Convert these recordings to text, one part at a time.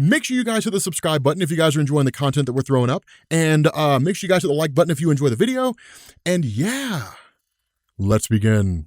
Make sure you guys hit the subscribe button if you guys are enjoying the content that we're throwing up. And make sure you guys hit the like button if you enjoy the video. And yeah, let's begin.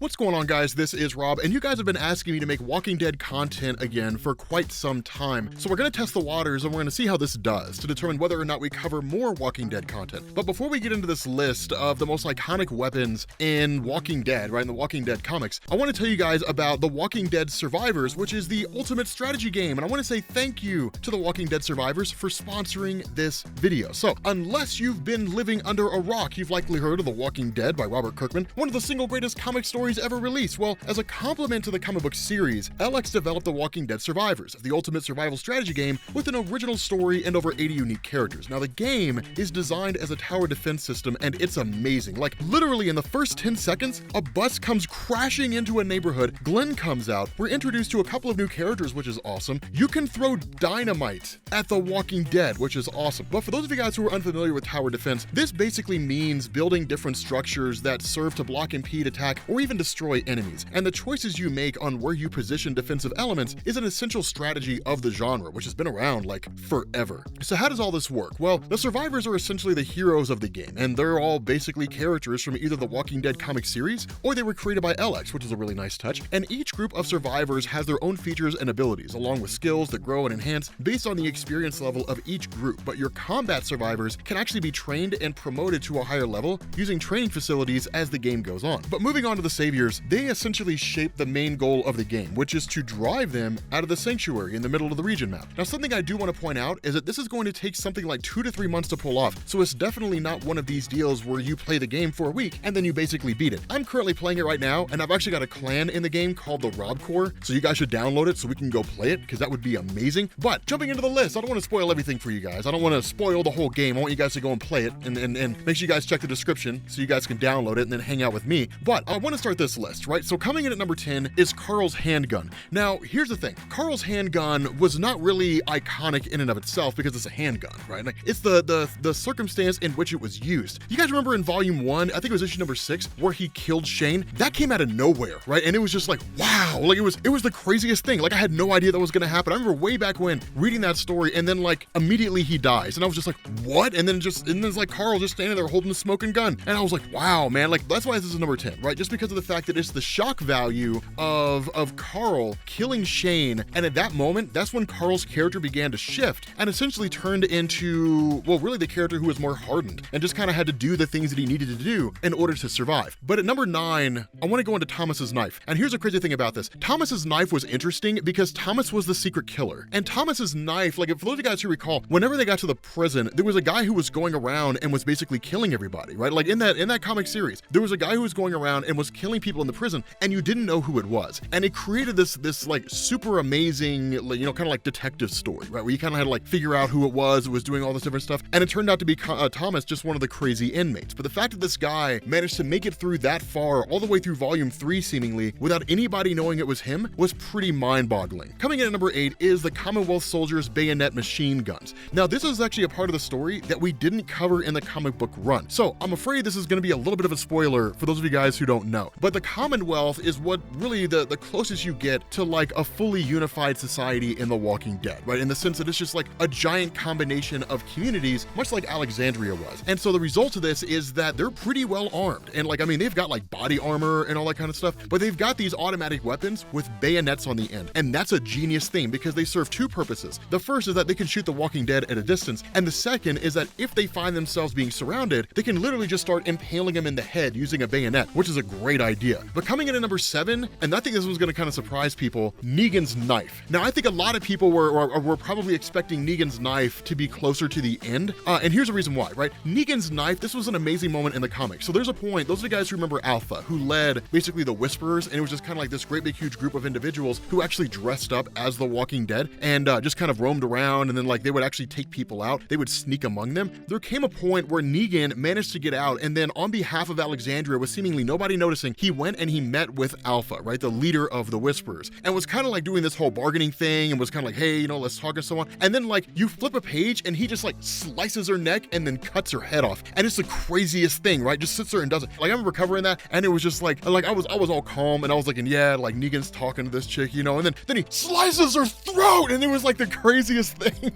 What's going on, guys? This is Rob, and you guys have been asking me to make Walking Dead content again for quite some time. So we're going to test the waters, and we're going to see how this does to determine whether or not we cover more Walking Dead content. But before we get into this list of the most iconic weapons in Walking Dead, right, in the Walking Dead comics, I want to tell you guys about the Walking Dead Survivors, which is the ultimate strategy game. And I want to say thank you to the Walking Dead Survivors for sponsoring this video. So unless you've been living under a rock, you've likely heard of The Walking Dead by Robert Kirkman, one of the single greatest comic stories ever released. Well, as a compliment to the comic book series, LX developed The Walking Dead Survivors, the ultimate survival strategy game with an original story and over 80 unique characters. Now, the game is designed as a tower defense system, and it's amazing. Like, literally in the first 10 seconds, a bus comes crashing into a neighborhood, Glenn comes out, we're introduced to a couple of new characters, which is awesome. You can throw dynamite at The Walking Dead, which is awesome. But for those of you guys who are unfamiliar with tower defense, this basically means building different structures that serve to block, impede, attack, or even destroy enemies. And the choices you make on where you position defensive elements is an essential strategy of the genre, which has been around like forever. So how does all this work? Well, the survivors are essentially the heroes of the game, and they're all basically characters from either the Walking Dead comic series, or they were created by LX, which is a really nice touch. And each group of survivors has their own features and abilities, along with skills that grow and enhance based on the experience level of each group. But your combat survivors can actually be trained and promoted to a higher level using training facilities as the game goes on. But moving on to the saviors, they essentially shape the main goal of the game, which is to drive them out of the sanctuary in the middle of the region map. Now, something I do want to point out is that this is going to take something like 2 to 3 months to pull off, so it's definitely not one of these deals where you play the game for a week and then you basically beat it. I'm currently playing it right now, and I've actually got a clan in the game called the Rob Corps, so you guys should download it so we can go play it, because that would be amazing. But jumping into the list, I don't want to spoil everything for you guys. I don't want to spoil the whole game. I want you guys to go and play it, and make sure you guys check the description so you guys can download it and then hang out with me. But I want to start this list, right? So coming in at number 10 is Carl's handgun. Now, here's the thing. Carl's handgun was not really iconic in and of itself because it's a handgun, right? Like, it's the circumstance in which it was used. You guys remember in volume 1, I think it was issue number 6, where he killed Shane? That came out of nowhere, right? And it was just like, wow, like it was the craziest thing. Like, I had no idea that was gonna happen. I remember way back when reading that story, and then like immediately he dies, and I was just like, what? And then it's like Carl just standing there holding the smoking gun, and I was like, wow, man, like that's why this is number 10, right? Just because of the fact that it's the shock value of Carl killing Shane, and at that moment, that's when Carl's character began to shift and essentially turned into, well, really the character who was more hardened and just kind of had to do the things that he needed to do in order to survive. But at number 9, I want to go into Thomas's knife. And here's a crazy thing about this. Thomas's knife was interesting because Thomas was the secret killer. And Thomas's knife, like, for those of you guys who recall, whenever they got to the prison, there was a guy who was going around and was basically killing everybody, right? Like in that comic series, there was a guy who was going around and was killing people in the prison, and you didn't know who it was. And it created this like super amazing, you know, kind of like detective story, right? Where you kind of had to like figure out who it was doing all this different stuff. And it turned out to be Thomas, just one of the crazy inmates. But the fact that this guy managed to make it through that far, all the way through volume 3 seemingly, without anybody knowing it was him, was pretty mind-boggling. Coming in at number 8 is the Commonwealth soldiers' bayonet machine guns. Now, this is actually a part of the story that we didn't cover in the comic book run. So I'm afraid this is going to be a little bit of a spoiler for those of you guys who don't know. But the Commonwealth is what really the closest you get to like a fully unified society in The Walking Dead, right? In the sense that it's just like a giant combination of communities, much like Alexandria was. And so the result of this is that they're pretty well armed. And like, I mean, they've got like body armor and all that kind of stuff, but they've got these automatic weapons with bayonets on the end. And that's a genius thing because they serve 2 purposes. The first is that they can shoot the Walking Dead at a distance. And the second is that if they find themselves being surrounded, they can literally just start impaling them in the head using a bayonet, which is a great idea. But coming in at number 7, and I think this was going to kind of surprise people, Negan's knife. Now, I think a lot of people were probably expecting Negan's knife to be closer to the end. And here's the reason why, right? Negan's knife, this was an amazing moment in the comics. So there's a point, those are the guys who remember Alpha, who led basically the Whisperers, and it was just kind of like this great big huge group of individuals who actually dressed up as the Walking Dead and just kind of roamed around, and then like they would actually take people out. They would sneak among them. There came a point where Negan managed to get out, and then on behalf of Alexandria, with seemingly nobody noticing, he went and he met with Alpha, right, the leader of the Whisperers, and was kind of like doing this whole bargaining thing and was kind of like, hey, let's talk and so on. And then like you flip a page and he just like slices her neck and then cuts her head off. And it's the craziest thing, right? Just sits there and does it. Like I remember covering that and it was just like I was all calm and I was like, and yeah, like Negan's talking to this chick, and then he slices her throat and it was like the craziest thing.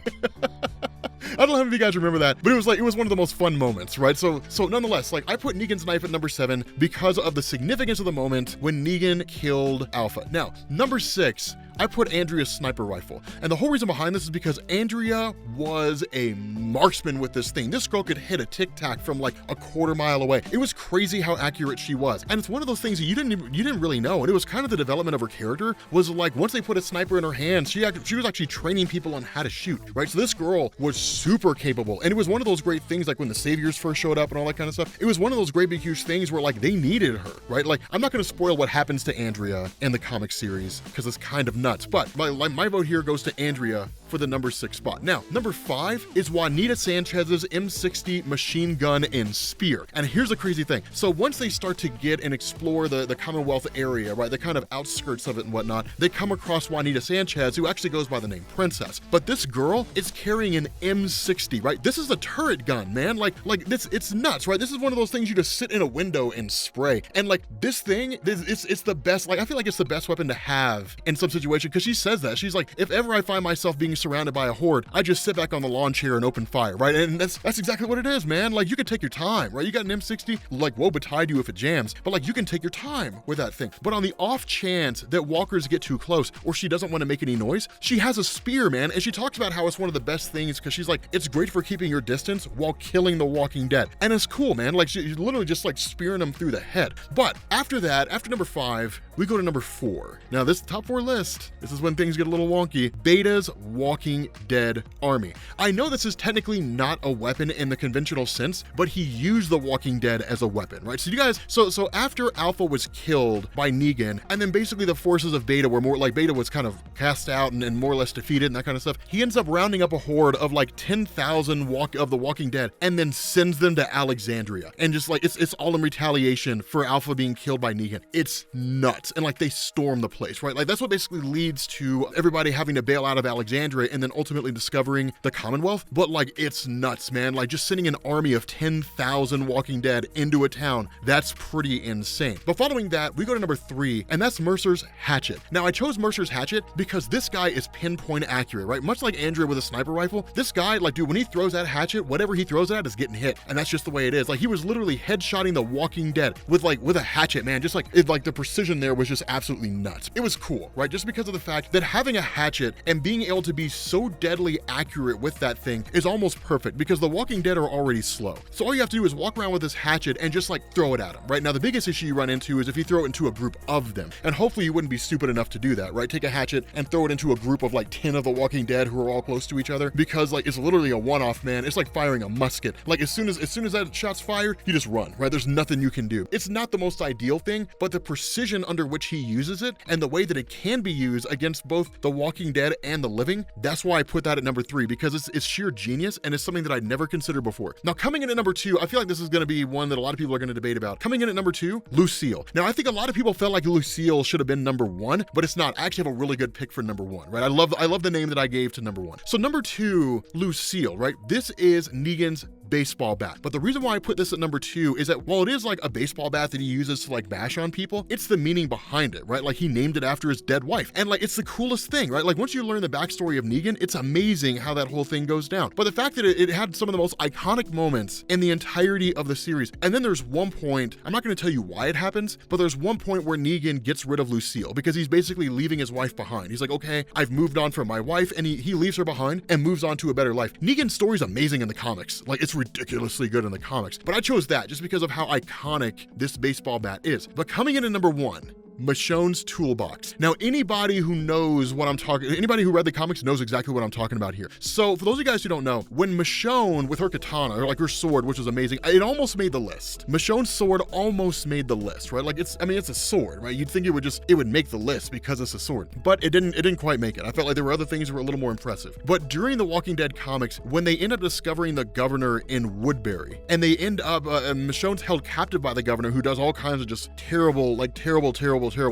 I don't know if you guys remember that, but it was one of the most fun moments, right? So nonetheless, like I put Negan's knife at number 7 because of the significance of the moment when Negan killed Alpha. Now, number 6, I put Andrea's sniper rifle. And the whole reason behind this is because Andrea was a marksman with this thing. This girl could hit a tic-tac from like a quarter mile away. It was crazy how accurate she was. And it's one of those things that you didn't really know. And it was kind of the development of her character was like once they put a sniper in her hand, she was actually training people on how to shoot, right? So this girl was super capable. And it was one of those great things like when the Saviors first showed up and all that kind of stuff. It was one of those great big huge things where like they needed her, right? Like I'm not going to spoil what happens to Andrea in the comic series because it's kind of nuts. But my vote here goes to Andrea for the number 6 spot. Now, number 5 is Juanita Sanchez's M60 machine gun and spear. And here's the crazy thing. So once they start to get and explore the Commonwealth area, right, the kind of outskirts of it and whatnot, they come across Juanita Sanchez, who actually goes by the name Princess. But this girl is carrying an M60, right? This is a turret gun, man. Like this, it's nuts, right? This is one of those things you just sit in a window and spray. And like this thing, it's the best, like I feel like it's the best weapon to have in some situation because she says that. She's like, if ever I find myself being surrounded by a horde, I just sit back on the lawn chair and open fire, right? And that's exactly what it is, man. Like you can take your time, right? You got an M60, like woe betide you if it jams, but like you can take your time with that thing. But on the off chance that walkers get too close or she doesn't want to make any noise, she has a spear, man. And she talks about how it's one of the best things because she's like, it's great for keeping your distance while killing the Walking Dead. And it's cool, man. Like she's literally just like spearing them through the head. But after that, after number 5, we go to number 4. Now this top 4 list, this is when things get a little wonky. Beta's Walking Dead army. I know this is technically not a weapon in the conventional sense, but he used the Walking Dead as a weapon, right? So you guys, so after Alpha was killed by Negan, and then basically the forces of Beta were more like Beta was kind of cast out and more or less defeated and that kind of stuff, he ends up rounding up a horde of like 10,000 of the Walking Dead and then sends them to Alexandria. And just like, it's all in retaliation for Alpha being killed by Negan. It's nuts. And like they storm the place, right? Like that's what basically leads to everybody having to bail out of Alexandria and then ultimately discovering the Commonwealth. But like it's nuts, man. Like just sending an army of 10,000 Walking Dead into a town, that's pretty insane. But following that, we go to number 3, and that's Mercer's hatchet. Now I chose Mercer's hatchet because this guy is pinpoint accurate, right? Much like Andrea with a sniper rifle, this guy, like dude, when he throws that hatchet, whatever he throws at is getting hit. And that's just the way it is. Like he was literally headshotting the Walking Dead with a hatchet, man. Just like the precision there was just absolutely nuts. It was cool, right? Just because of the fact that having a hatchet and being able to be so deadly accurate with that thing is almost perfect because the Walking Dead are already slow. So all you have to do is walk around with this hatchet and just like throw it at them, right? Now the biggest issue you run into is if you throw it into a group of them, and hopefully you wouldn't be stupid enough to do that, right? Take a hatchet and throw it into a group of like 10 of the Walking Dead who are all close to each other because like it's literally a one-off, man. It's like firing a musket. Like as soon as that shot's fired, you just run, right? There's nothing you can do. It's not the most ideal thing, but the precision under which he uses it and the way that it can be used against both the Walking Dead and the living, that's why I put that at number 3 because it's sheer genius and it's something that I'd never considered before. Now coming in at number 2, I feel like this is going to be one that a lot of people are going to debate about. Coming in at number 2, Lucille. Now I think a lot of people felt like Lucille should have been number 1, but it's not. I actually have a really good pick for number 1, right? I love the name that I gave to number 1. So number 2, Lucille, right? This is Negan's baseball bat. But the reason why I put this at number 2 is that while it is like a baseball bat that he uses to like bash on people, it's the meaning behind it, right? Like he named it after his dead wife. And like it's the coolest thing, right? Like once you learn the backstory of Negan, it's amazing how that whole thing goes down. But the fact that it had some of the most iconic moments in the entirety of the series. And then there's one point, I'm not going to tell you why it happens, but there's one point where Negan gets rid of Lucille because he's basically leaving his wife behind. He's like, okay, I've moved on from my wife, and he leaves her behind and moves on to a better life. Negan's story's amazing in the comics. Like it's ridiculously good in the comics, but I chose that just because of how iconic this baseball bat is. But coming in at number 1, Michonne's toolbox. Now, anybody who knows what I'm talking, anybody who read the comics knows exactly what I'm talking about here. So for those of you guys who don't know, when Michonne with her katana, or like her sword, which was amazing, it almost made the list. Michonne's sword almost made the list, right? Like it's a sword, right? You'd think it would make the list because it's a sword, but it didn't quite make it. I felt like there were other things that were a little more impressive. But during the Walking Dead comics, when they end up discovering the governor in Woodbury, and they end up, Michonne's held captive by the governor, who does all kinds of just terrible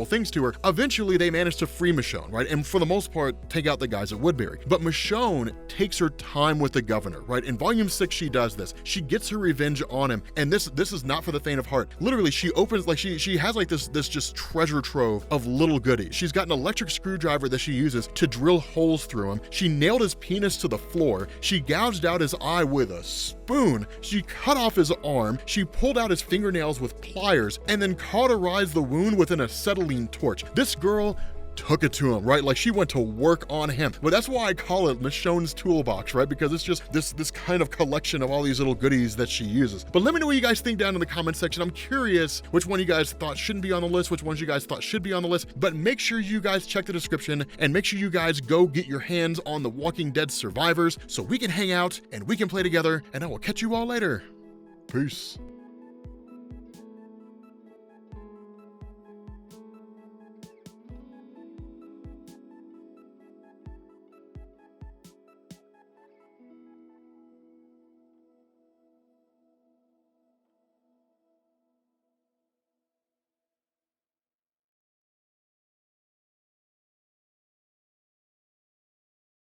things to her. Eventually, they manage to free Michonne, right? And for the most part, take out the guys at Woodbury. But Michonne takes her time with the governor, right? In volume 6, she does this. She gets her revenge on him, and this is not for the faint of heart. Literally, she opens, like she has like this just treasure trove of little goodies. She's got an electric screwdriver that she uses to drill holes through him. She nailed his penis to the floor. She gouged out his eye with a spoon. She cut off his arm. She pulled out his fingernails with pliers and then cauterized the wound with an acetylene torch. This girl took it to him, right? Like she went to work on him. But that's why I call it Michonne's toolbox, right? Because it's just this kind of collection of all these little goodies that she uses. But let me know what you guys think down in the comment section. I'm curious which one you guys thought shouldn't be on the list, which ones you guys thought should be on the list. But make sure you guys check the description and make sure you guys go get your hands on the Walking Dead Survivors so we can hang out and we can play together, and I will catch you all later. Peace.